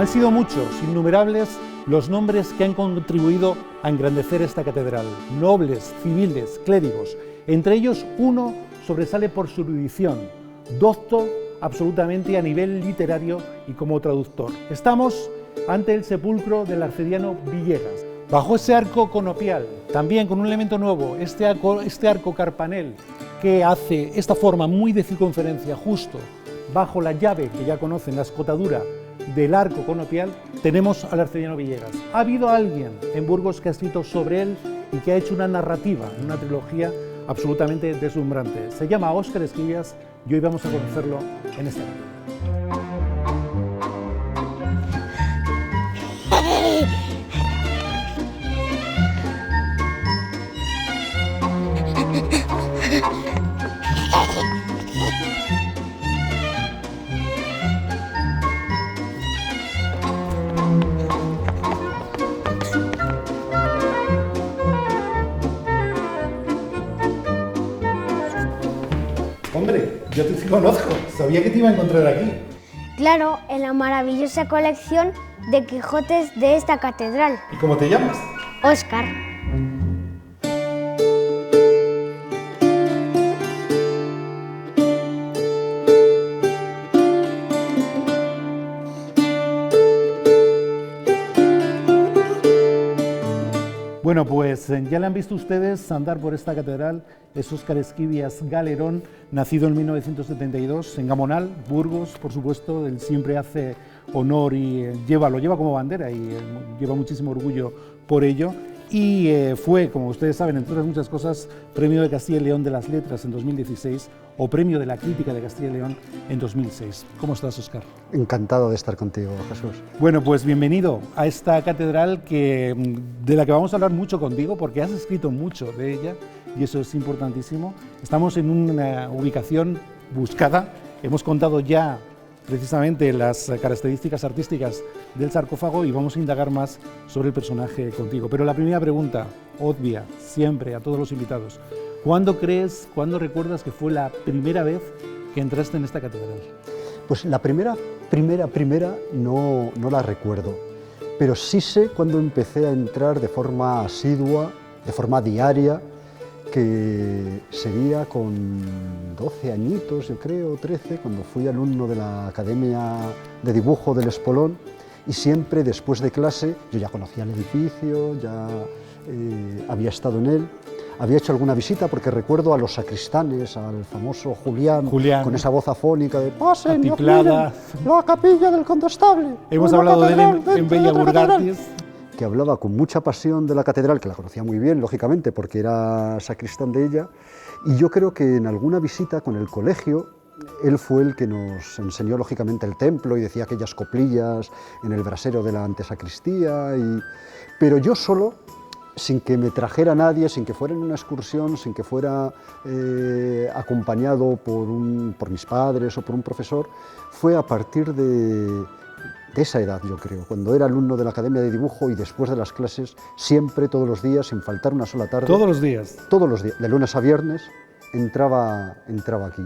Han sido muchos, innumerables, los nombres que han contribuido a engrandecer esta catedral. Nobles, civiles, clérigos. Entre ellos, uno sobresale por su erudición, docto absolutamente a nivel literario y como traductor. Estamos ante el sepulcro del arcediano Villegas. Bajo ese arco conopial, también con un elemento nuevo, este arco carpanel, que hace esta forma muy de circunferencia justo bajo la llave que ya conocen, la escotadura del arco conopial, tenemos al arcediano Villegas. Ha habido alguien en Burgos que ha escrito sobre él y que ha hecho una narrativa, una trilogía absolutamente deslumbrante. Se llama Óscar Esquivias y hoy vamos a conocerlo en esta catedral. Hombre, yo te conozco, sabía que te iba a encontrar aquí. Claro, en la maravillosa colección de Quijotes de esta catedral. ¿Y cómo te llamas? Óscar. Bueno, pues ya le han visto ustedes andar por esta catedral. Es Óscar Esquivias Galerón, nacido en 1972 en Gamonal, Burgos, por supuesto. Él siempre hace honor y lo lleva como bandera y lleva muchísimo orgullo por ello. Y fue, como ustedes saben, entre otras muchas cosas, Premio de Castilla y León de las Letras en 2016 o Premio de la Crítica de Castilla y León en 2006. ¿Cómo estás, Óscar? Encantado de estar contigo, Jesús. Bueno, pues bienvenido a esta catedral de la que vamos a hablar mucho contigo, porque has escrito mucho de ella y eso es importantísimo. Estamos en una ubicación buscada. Hemos contado ya precisamente las características artísticas del sarcófago y vamos a indagar más sobre el personaje contigo. Pero la primera pregunta, obvia, siempre a todos los invitados: ¿cuándo recuerdas que fue la primera vez que entraste en esta catedral? Pues la primera no la recuerdo, pero sí sé cuándo empecé a entrar de forma asidua, de forma diaria, que sería con 12 añitos, yo creo, 13, cuando fui alumno de la Academia de Dibujo del Espolón, y siempre después de clase yo ya conocía el edificio, ya había estado en él, había hecho alguna visita porque recuerdo a los sacristanes, al famoso Julián. Con esa voz afónica de «Pasen, atiplada, la capilla del condestable». Hemos hablado de él en Bella Burgartis. Que hablaba con mucha pasión de la catedral, que la conocía muy bien, lógicamente, porque era sacristán de ella, y yo creo que en alguna visita con el colegio, él fue el que nos enseñó, lógicamente, el templo y decía aquellas coplillas en el brasero de la antesacristía, pero yo solo, sin que me trajera nadie, sin que fuera en una excursión, sin que fuera acompañado por mis padres o por un profesor, fue a partir de esa edad, yo creo, cuando era alumno de la Academia de Dibujo y después de las clases, siempre, todos los días, sin faltar una sola tarde. ¿Todos los días? Todos los días, de lunes a viernes, entraba aquí.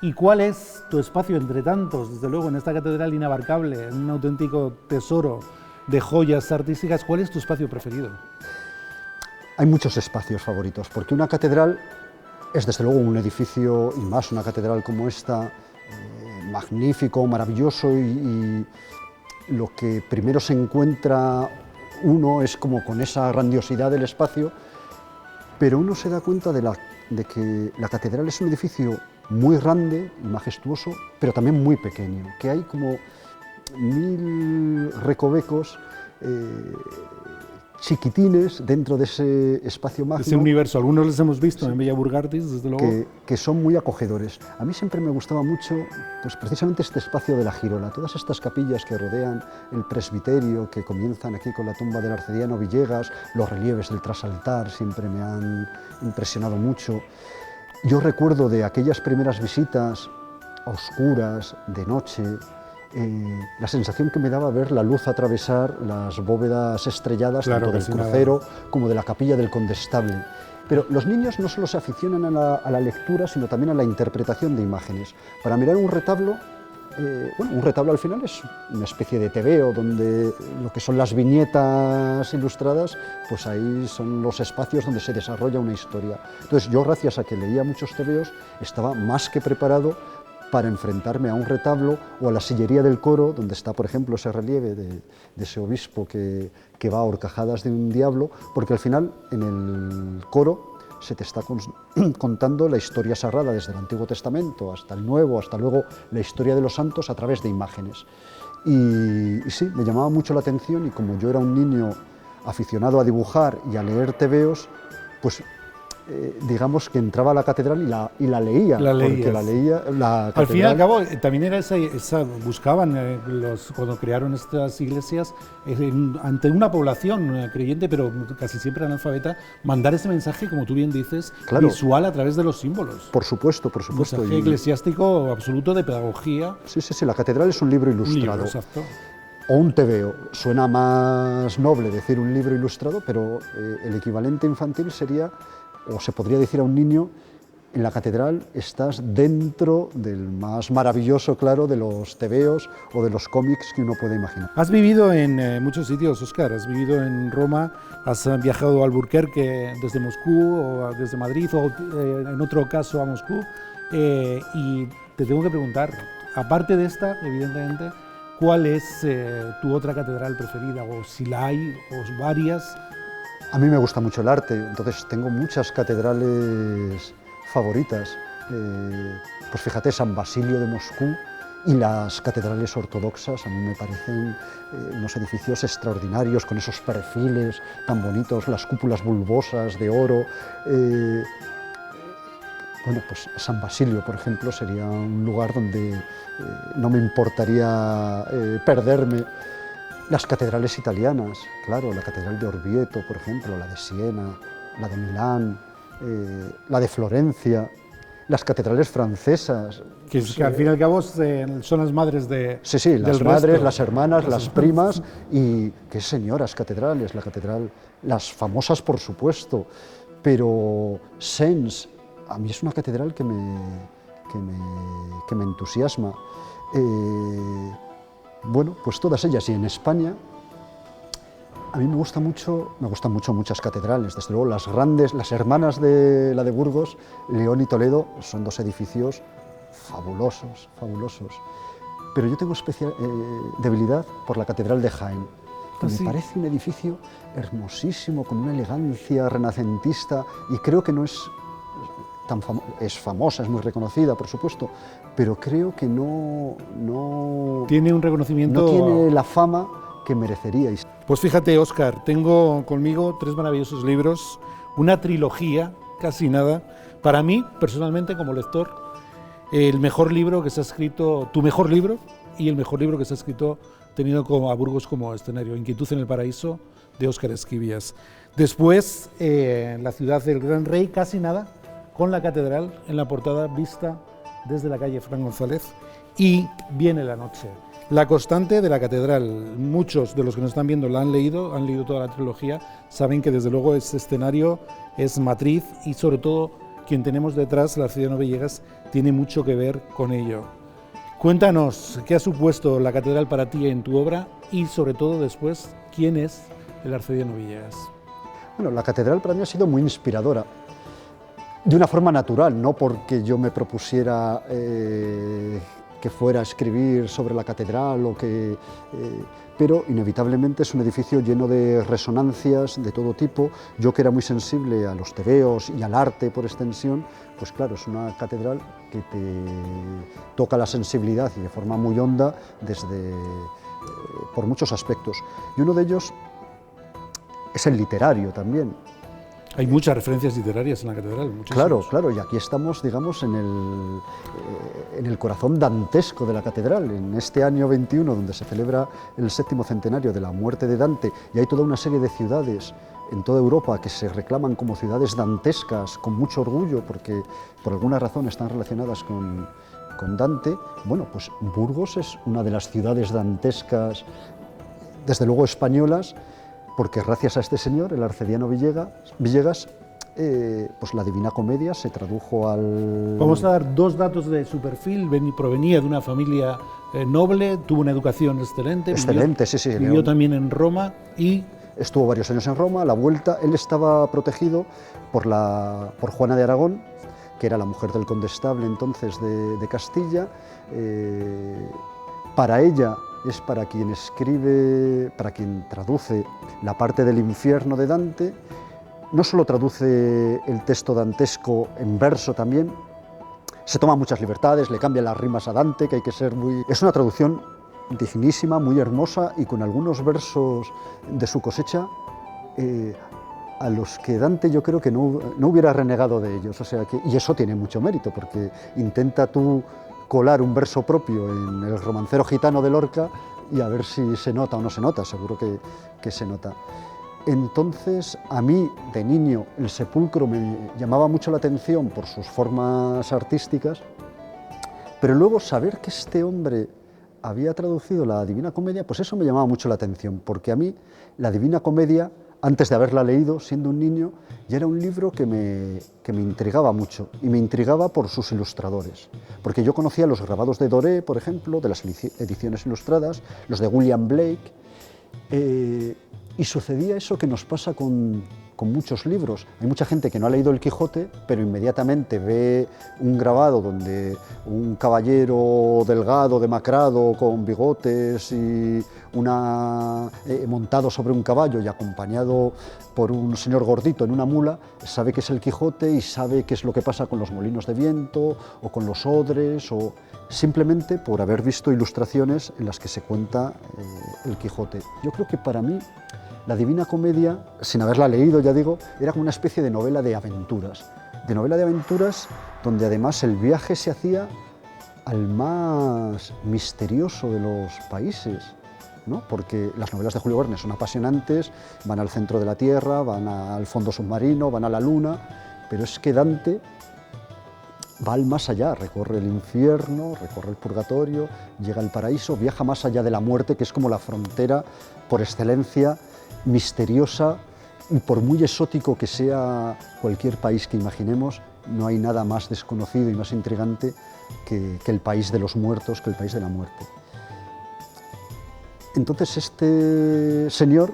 ¿Y cuál es tu espacio entre tantos, desde luego, en esta catedral inabarcable, un auténtico tesoro de joyas artísticas? ¿Cuál es tu espacio preferido? Hay muchos espacios favoritos, porque una catedral es desde luego un edificio, y más una catedral como esta, magnífico, maravilloso, y lo que primero se encuentra uno es como con esa grandiosidad del espacio, pero uno se da cuenta de que la catedral es un edificio muy grande y majestuoso, pero también muy pequeño, que hay como 1000 recovecos chiquitines dentro de ese espacio magno. Ese universo, algunos les hemos visto en Bella Burgartis, desde luego. Que son muy acogedores. A mí siempre me gustaba mucho, pues precisamente este espacio de la Girola, todas estas capillas que rodean el presbiterio, que comienzan aquí con la tumba del arcediano Villegas, los relieves del trasaltar siempre me han impresionado mucho. Yo recuerdo de aquellas primeras visitas oscuras, de noche, la sensación que me daba ver la luz atravesar las bóvedas estrelladas, tanto del crucero como de la capilla del condestable. Pero los niños no solo se aficionan a la lectura, sino también a la interpretación de imágenes. Para mirar un retablo bueno, un retablo al final es una especie de tebeo donde lo que son las viñetas ilustradas, pues ahí son los espacios donde se desarrolla una historia. Entonces yo, gracias a que leía muchos tebeos, estaba más que preparado para enfrentarme a un retablo o a la sillería del coro, donde está, por ejemplo, ese relieve de ese obispo que va a horcajadas de un diablo, porque al final en el coro se te está contando la historia sagrada desde el Antiguo Testamento hasta el Nuevo, hasta luego la historia de los santos a través de imágenes. Y sí, me llamaba mucho la atención, y como yo era un niño aficionado a dibujar y a leer tebeos, pues digamos que entraba a la catedral y la leía, porque la leía la catedral. Al fin y al cabo, también era buscaban cuando crearon estas iglesias, ante una población creyente, pero casi siempre analfabeta, mandar ese mensaje, como tú bien dices, claro, visual a través de los símbolos. Por supuesto, por supuesto. Un mensaje eclesiástico absoluto de pedagogía. Sí, sí, sí, la catedral es un libro ilustrado. Un libro, exacto. O un tebeo. Suena más noble decir un libro ilustrado, pero el equivalente infantil sería, o se podría decir a un niño, en la catedral estás dentro del más maravilloso, claro, de los tebeos o de los cómics que uno puede imaginar. Has vivido en muchos sitios, Óscar. Has vivido en Roma, has viajado a Albuquerque desde Moscú, o desde Madrid, o en otro caso a Moscú. Y te tengo que preguntar, aparte de esta, evidentemente, ¿cuál es tu otra catedral preferida? O si la hay, o varias. A mí me gusta mucho el arte, entonces tengo muchas catedrales favoritas. Pues fíjate, San Basilio de Moscú y las catedrales ortodoxas a mí me parecen unos edificios extraordinarios, con esos perfiles tan bonitos, las cúpulas bulbosas de oro. Bueno, pues San Basilio, por ejemplo, sería un lugar donde no me importaría perderme. Las catedrales italianas, claro, la catedral de Orvieto, por ejemplo, la de Siena, la de Milán, la de Florencia, las catedrales francesas. Que al fin y al cabo son las madres de. Sí, sí, las del madres, resto. las hermanas, las primas, y qué señoras catedrales, la catedral, las famosas por supuesto, pero Sens, a mí es una catedral que me entusiasma. Bueno, pues todas ellas, y en España a mí me gustan mucho muchas catedrales, desde luego las grandes, las hermanas de la de Burgos, León y Toledo, son dos edificios fabulosos, fabulosos, pero yo tengo especial debilidad por la catedral de Jaén, que me parece un edificio hermosísimo, con una elegancia renacentista, y creo que no es es famosa, es muy reconocida, por supuesto, pero creo que no tiene un reconocimiento. No tiene la fama que merecería. Pues fíjate, Óscar, tengo conmigo 3 maravillosos libros, una trilogía, casi nada. Para mí, personalmente, como lector, el mejor libro que se ha escrito, tu mejor libro, y el mejor libro que se ha escrito teniendo a Burgos como escenario, Inquietud en el Paraíso, de Óscar Esquivias. Después, La ciudad del gran rey, casi nada, con la catedral en la portada vista desde la calle Fran González, y Viene la noche. La constante de la catedral. Muchos de los que nos están viendo la han leído toda la trilogía, saben que desde luego ese escenario es matriz, y sobre todo quien tenemos detrás, el arcediano Villegas, tiene mucho que ver con ello. Cuéntanos, ¿qué ha supuesto la catedral para ti en tu obra? Y sobre todo después, ¿quién es el arcediano Villegas? Bueno, la catedral para mí ha sido muy inspiradora. De una forma natural, no porque yo me propusiera que fuera a escribir sobre la catedral, pero inevitablemente es un edificio lleno de resonancias de todo tipo. Yo, que era muy sensible a los tebeos y al arte por extensión, pues claro, es una catedral que te toca la sensibilidad, y de forma muy honda por muchos aspectos. Y uno de ellos es el literario también. Hay muchas referencias literarias en la catedral. Claro, claro, y aquí estamos, digamos, en el corazón dantesco de la catedral, en este año 21, donde se celebra el 7º centenario de la muerte de Dante, y hay toda una serie de ciudades en toda Europa que se reclaman como ciudades dantescas, con mucho orgullo, porque por alguna razón están relacionadas con Dante. Bueno, pues Burgos es una de las ciudades dantescas, desde luego españolas, porque gracias a este señor, el arcediano Villegas, pues la Divina Comedia se tradujo al... Vamos a dar dos datos de su perfil. Provenía de una familia noble, tuvo una educación excelente. Excelente, sí. Vivió también en Roma y... Estuvo varios años en Roma. A la vuelta, él estaba protegido por Juana de Aragón, que era la mujer del condestable entonces de Castilla. Para ella es para quien escribe, para quien traduce la parte del infierno de Dante. No solo traduce el texto dantesco en verso también, se toma muchas libertades, le cambia las rimas a Dante, que hay que ser muy... Es una traducción dignísima, muy hermosa y con algunos versos de su cosecha a los que Dante yo creo que no hubiera renegado de ellos. O sea y eso tiene mucho mérito, porque intenta tú colar un verso propio en el romancero gitano de Lorca y a ver si se nota o no se nota, seguro que se nota. Entonces, a mí, de niño, el Sepulcro me llamaba mucho la atención por sus formas artísticas, pero luego saber que este hombre había traducido la Divina Comedia, pues eso me llamaba mucho la atención, porque a mí la Divina Comedia, antes de haberla leído, siendo un niño, ya era un libro que me intrigaba mucho, y me intrigaba por sus ilustradores, porque yo conocía los grabados de Doré, por ejemplo, de las ediciones ilustradas, los de William Blake, y sucedía eso que nos pasa con muchos libros. Hay mucha gente que no ha leído El Quijote, pero inmediatamente ve un grabado donde un caballero delgado, demacrado, con bigotes y montado sobre un caballo y acompañado por un señor gordito en una mula, sabe que es El Quijote y sabe qué es lo que pasa con los molinos de viento o con los odres, o simplemente por haber visto ilustraciones en las que se cuenta El Quijote. Yo creo que para mí la Divina Comedia, sin haberla leído, ya digo, era como una especie de novela de aventuras donde además el viaje se hacía al más misterioso de los países, ¿no? Porque las novelas de Julio Verne son apasionantes, van al centro de la Tierra, van al fondo submarino, van a la Luna, pero es que Dante va al más allá, recorre el infierno, recorre el purgatorio, llega al paraíso, viaja más allá de la muerte, que es como la frontera por excelencia misteriosa, y por muy exótico que sea cualquier país que imaginemos, no hay nada más desconocido y más intrigante que el país de los muertos, que el país de la muerte. Entonces este señor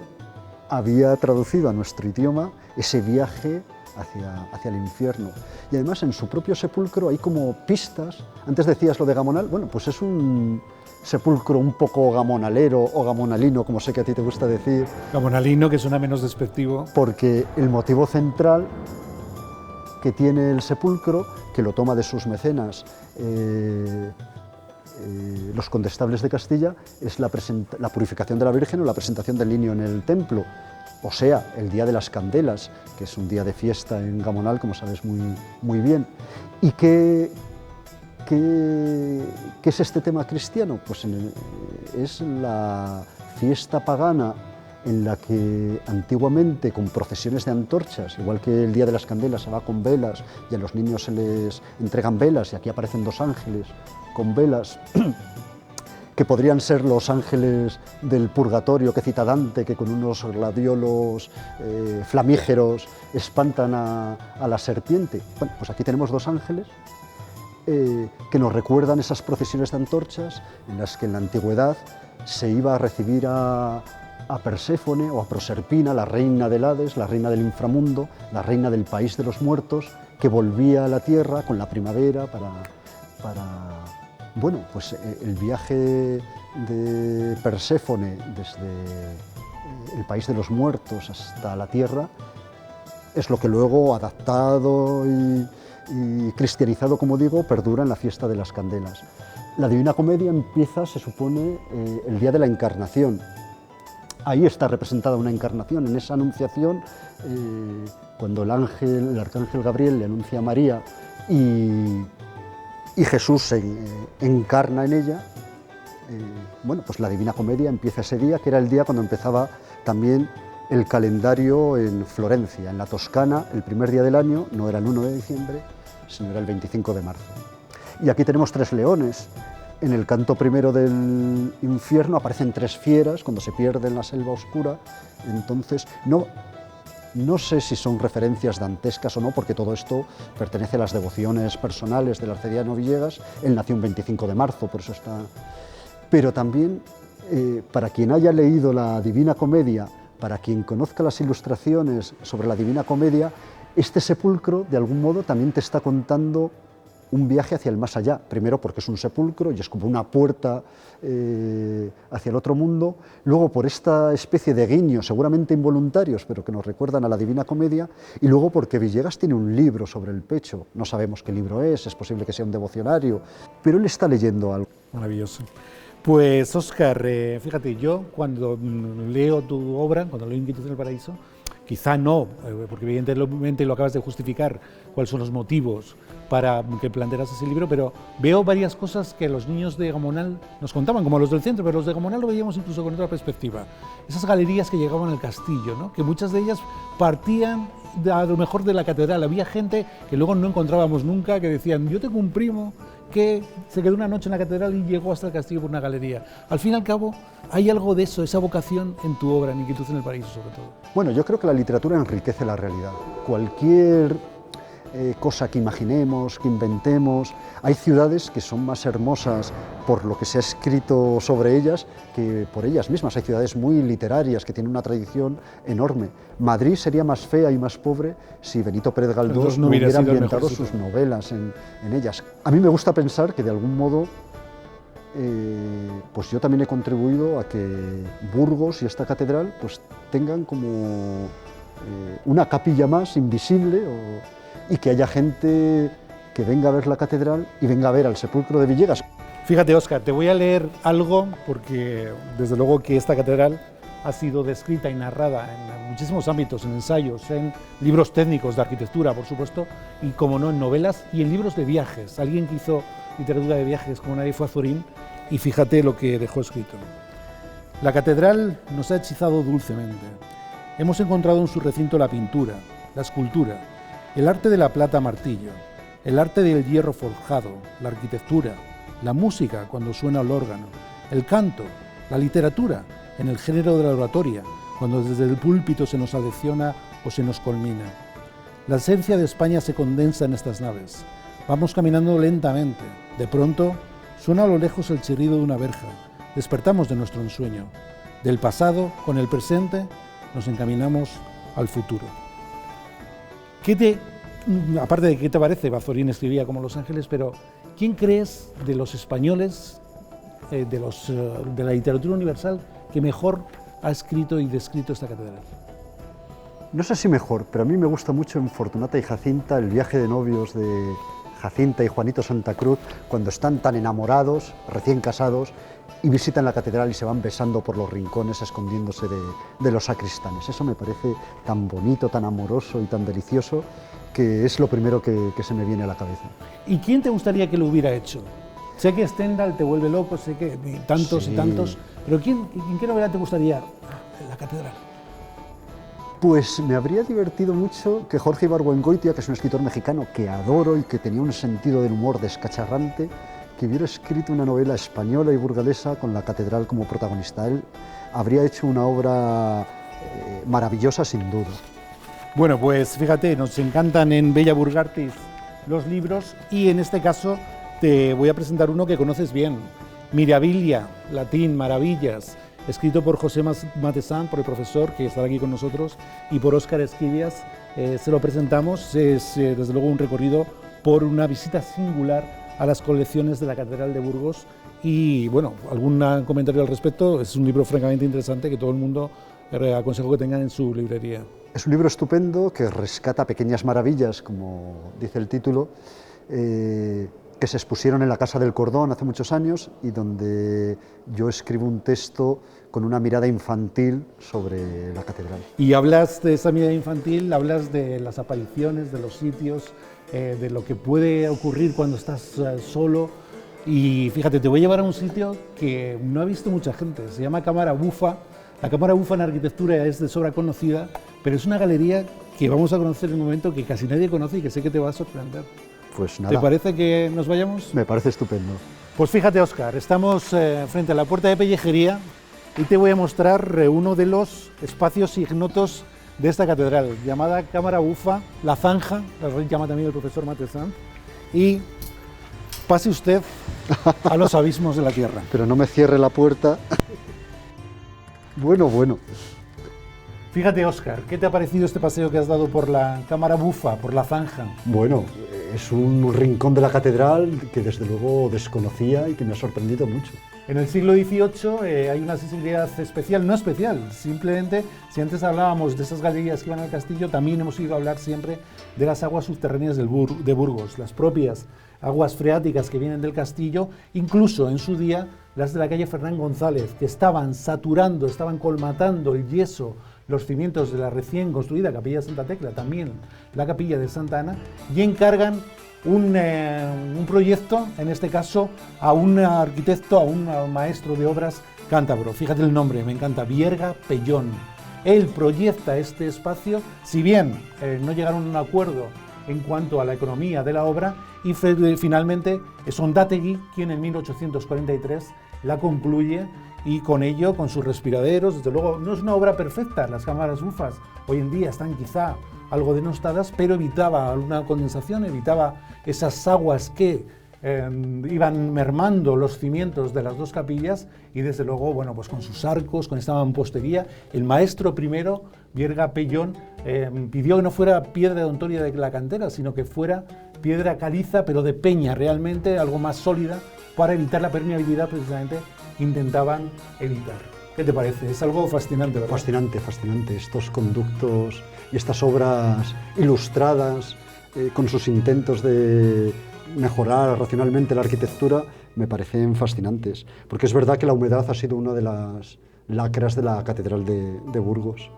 había traducido a nuestro idioma ese viaje hacia el infierno, y además en su propio sepulcro hay como pistas. Antes decías lo de Gamonal, bueno, pues es un sepulcro un poco gamonalero o gamonalino, como sé que a ti te gusta decir. Gamonalino, que suena menos despectivo. Porque el motivo central que tiene el sepulcro, que lo toma de sus mecenas los condestables de Castilla, es la purificación de la Virgen o la presentación del niño en el templo, o sea, el Día de las Candelas, que es un día de fiesta en Gamonal, como sabes muy bien. ¿Y qué es este tema cristiano? Pues es la fiesta pagana en la que antiguamente, con procesiones de antorchas, igual que el Día de las Candelas se va con velas y a los niños se les entregan velas, y aquí aparecen dos ángeles con velas, que podrían ser los ángeles del purgatorio que cita Dante, que con unos gladiolos flamígeros espantan a la serpiente. Bueno, pues aquí tenemos dos ángeles que nos recuerdan esas procesiones de antorchas en las que en la antigüedad se iba a recibir a Perséfone o a Proserpina, la reina del Hades, la reina del inframundo, la reina del país de los muertos, que volvía a la tierra con la primavera bueno, pues el viaje de Perséfone desde el país de los muertos hasta la tierra es lo que luego, adaptado y cristianizado, como digo, perdura en la fiesta de las Candelas. La Divina Comedia empieza, se supone, el día de la Encarnación. Ahí está representada una encarnación, en esa anunciación, cuando el arcángel Gabriel le anuncia a María y Jesús se encarna en ella. Bueno, pues la Divina Comedia empieza ese día, que era el día cuando empezaba también el calendario en Florencia, en la Toscana. El primer día del año no era el 1 de diciembre, sino era el 25 de marzo. Y aquí tenemos tres leones. En el canto primero del infierno aparecen tres fieras cuando se pierde en la selva oscura. Entonces, no No sé si son referencias dantescas o no, porque todo esto pertenece a las devociones personales del arcediano Villegas. Él nació un 25 de marzo, por eso está... Pero también, para quien haya leído la Divina Comedia, para quien conozca las ilustraciones sobre la Divina Comedia, este sepulcro, de algún modo, también te está contando un viaje hacia el más allá. Primero porque es un sepulcro y es como una puerta hacia el otro mundo. Luego por esta especie de guiños, seguramente involuntarios, pero que nos recuerdan a la Divina Comedia. Y luego porque Villegas tiene un libro sobre el pecho. No sabemos qué libro es posible que sea un devocionario, pero él está leyendo algo. Maravilloso. Pues, Óscar, fíjate, yo cuando leo tu obra, cuando leo Inquietud en el Paraíso, quizá no, porque evidentemente lo acabas de justificar, cuáles son los motivos para que plantearas ese libro, pero veo varias cosas que los niños de Gamonal nos contaban, como los del centro, pero los de Gamonal lo veíamos incluso con otra perspectiva. Esas galerías que llegaban al castillo, ¿no? Que muchas de ellas partían a lo mejor de la catedral. Había gente que luego no encontrábamos nunca, que decían, yo tengo un primo que se quedó una noche en la catedral y llegó hasta el castillo por una galería. Al fin y al cabo, hay algo de eso, esa vocación en tu obra, en Inquietud en el Paraíso, sobre todo. Bueno, yo creo que la literatura enriquece la realidad. Cualquier cosa que imaginemos, que inventemos, hay ciudades que son más hermosas por lo que se ha escrito sobre ellas que por ellas mismas. Hay ciudades muy literarias que tienen una tradición enorme. Madrid sería más fea y más pobre si Benito Pérez Galdós no hubiera ambientado sus novelas en ellas. A mí me gusta pensar que de algún modo pues yo también he contribuido a que Burgos y esta catedral pues tengan como una capilla más invisible y que haya gente que venga a ver la catedral y venga a ver al sepulcro de Villegas. Fíjate, Óscar, te voy a leer algo porque desde luego que esta catedral ha sido descrita y narrada en muchísimos ámbitos, en ensayos, en libros técnicos de arquitectura, por supuesto, y como no, en novelas y en libros de viajes. Alguien que hizo literatura de viajes como nadie fue Azorín, y fíjate lo que dejó escrito. La catedral nos ha hechizado dulcemente. Hemos encontrado en su recinto la pintura, la escultura, el arte de la plata martillo, el arte del hierro forjado, la arquitectura, la música cuando suena el órgano, el canto, la literatura en el género de la oratoria, cuando desde el púlpito se nos alecciona o se nos culmina. La esencia de España se condensa en estas naves. Vamos caminando lentamente. De pronto suena a lo lejos el chirrido de una verja. Despertamos de nuestro ensueño. Del pasado con el presente nos encaminamos al futuro. Aparte de qué te parece, Azorín escribía como Los Ángeles, pero ¿quién crees de los españoles, de la literatura universal, que mejor ha escrito y descrito esta catedral? No sé si mejor, pero a mí me gusta mucho en Fortunata y Jacinta el viaje de novios de Jacinta y Juanito Santa Cruz, cuando están tan enamorados, recién casados, y visitan la catedral y se van besando por los rincones, escondiéndose de los sacristanes. Eso me parece tan bonito, tan amoroso y tan delicioso, que es lo primero que se me viene a la cabeza. ¿Y quién te gustaría que lo hubiera hecho? Sé que Stendhal te vuelve loco, sé que tantos y tantos, pero ¿en qué novela te gustaría la catedral? Pues me habría divertido mucho que Jorge Ibargüengoitia, que es un escritor mexicano que adoro y que tenía un sentido del humor descacharrante, que hubiera escrito una novela española y burgalesa con la catedral como protagonista. Él habría hecho una obra maravillosa, sin duda. Bueno, pues fíjate, nos encantan en Bella Burgartis los libros y en este caso te voy a presentar uno que conoces bien, Mirabilia, latín, maravillas, escrito por José Matesán, por el profesor que estará aquí con nosotros, y por Óscar Esquivias. Se lo presentamos, es desde luego un recorrido por una visita singular a las colecciones de la Catedral de Burgos y bueno, algún comentario al respecto. Es un libro francamente interesante que todo el mundo aconsejo que tengan en su librería. Es un libro estupendo que rescata pequeñas maravillas, como dice el título, que se expusieron en la Casa del Cordón hace muchos años y donde yo escribo un texto con una mirada infantil sobre la catedral. Y hablas de esa mirada infantil, hablas de las apariciones, de los sitios, de lo que puede ocurrir cuando estás solo. Y fíjate, te voy a llevar a un sitio que no ha visto mucha gente, se llama Cámara Bufa. La Cámara Bufa en arquitectura es de sobra conocida, pero es una galería que vamos a conocer en un momento que casi nadie conoce y que sé que te va a sorprender. Pues nada. ¿Te parece que nos vayamos? Me parece estupendo. Pues fíjate, Óscar, estamos frente a la puerta de Pellejería y te voy a mostrar uno de los espacios ignotos de esta catedral, llamada Cámara Bufa, la Zanja, la llama también el profesor Matezán, y pase usted a los abismos de la tierra. Pero no me cierre la puerta. Bueno. Fíjate, Óscar, ¿qué te ha parecido este paseo que has dado por la Cámara Bufa, por la Zanja? Bueno, es un rincón de la catedral que desde luego desconocía y que me ha sorprendido mucho. En el siglo XVIII hay una sensibilidad especial, no especial, simplemente si antes hablábamos de esas galerías que iban al castillo, también hemos ido a hablar siempre de las aguas subterráneas de Burgos, las propias aguas freáticas que vienen del castillo, incluso en su día las de la calle Fernán González, que estaban saturando, estaban colmatando el yeso, los cimientos de la recién construida Capilla de Santa Tecla, también la Capilla de Santa Ana, y encargan un proyecto, en este caso, a un arquitecto, a un maestro de obras cántabro. Fíjate el nombre, me encanta, Vierga Pellón. Él proyecta este espacio, si bien no llegaron a un acuerdo en cuanto a la economía de la obra, y finalmente es Ondátegui quien en 1843 la concluye, y con ello, con sus respiraderos, desde luego no es una obra perfecta, las cámaras bufas hoy en día están quizá algo denostadas, pero evitaba una condensación, evitaba esas aguas que iban mermando los cimientos de las dos capillas, y desde luego, bueno, pues con sus arcos, con esta mampostería, el maestro primero, Vierga Pellón, pidió que no fuera piedra de Ontoria de la cantera, sino que fuera piedra caliza, pero de peña, realmente algo más sólida, para evitar la permeabilidad, precisamente intentaban evitar. ¿Qué te parece? Es algo fascinante, ¿verdad? Fascinante. Estos conductos y estas obras ilustradas, con sus intentos de mejorar racionalmente la arquitectura, me parecen fascinantes. Porque es verdad que la humedad ha sido una de las lacras de la Catedral de Burgos.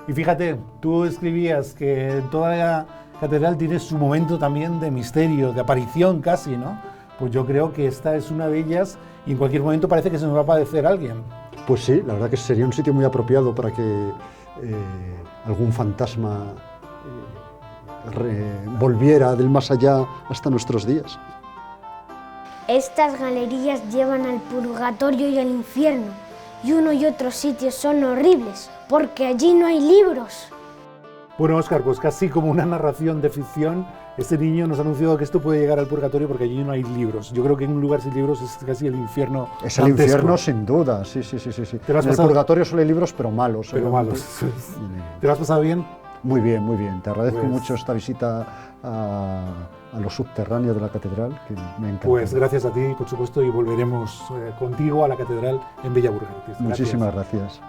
Y fíjate, tú escribías que toda la catedral tiene su momento también de misterio, de aparición casi, ¿no? Pues yo creo que esta es una de ellas, y en cualquier momento parece que se nos va a aparecer alguien. Pues sí, la verdad que sería un sitio muy apropiado para que algún fantasma volviera del más allá hasta nuestros días. Estas galerías llevan al purgatorio y al infierno, y uno y otro sitios son horribles, porque allí no hay libros. Bueno, Óscar, pues casi como una narración de ficción, este niño nos ha anunciado que esto puede llegar al purgatorio porque allí no hay libros. Yo creo que en un lugar sin libros es casi el infierno. Es el infierno sin duda, sí. ¿Te lo has en pasado? El purgatorio solo hay libros, pero malos. Pero malos. ¿Te lo has pasado bien? Muy bien. Te agradezco Pues mucho esta visita a lo subterráneo de la catedral, que me encanta. Pues gracias a ti, por supuesto, y volveremos contigo a la catedral en Villaburgarte. Muchísimas gracias.